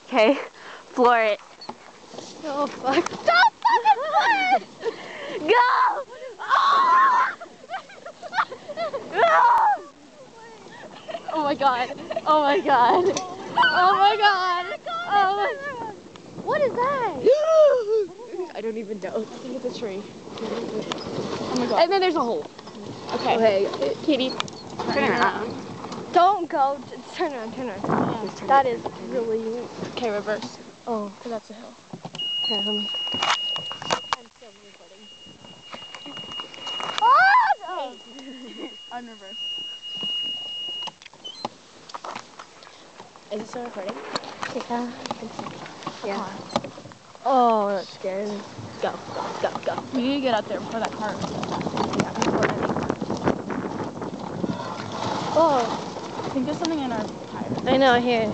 Okay, floor it. Oh fuck. Stop fucking floor it! Go! Oh! Oh my god. Oh my god. Oh my god. Oh my god. What is that? I don't even know. I think it's a tree. Oh my god. And then there's a hole. Okay. Kitty, turn around. Don't go. Turn around, turn around. Yeah. That is really... Okay, reverse. Oh. Because that's a hill. Okay, I'm still recording. Oh! No. On reverse. Is it still recording? Yeah. Yeah. Oh, that's scary. Go, go, go, go. We need to get out there before that car runs. Oh, I think there's something in our tire. I know, here.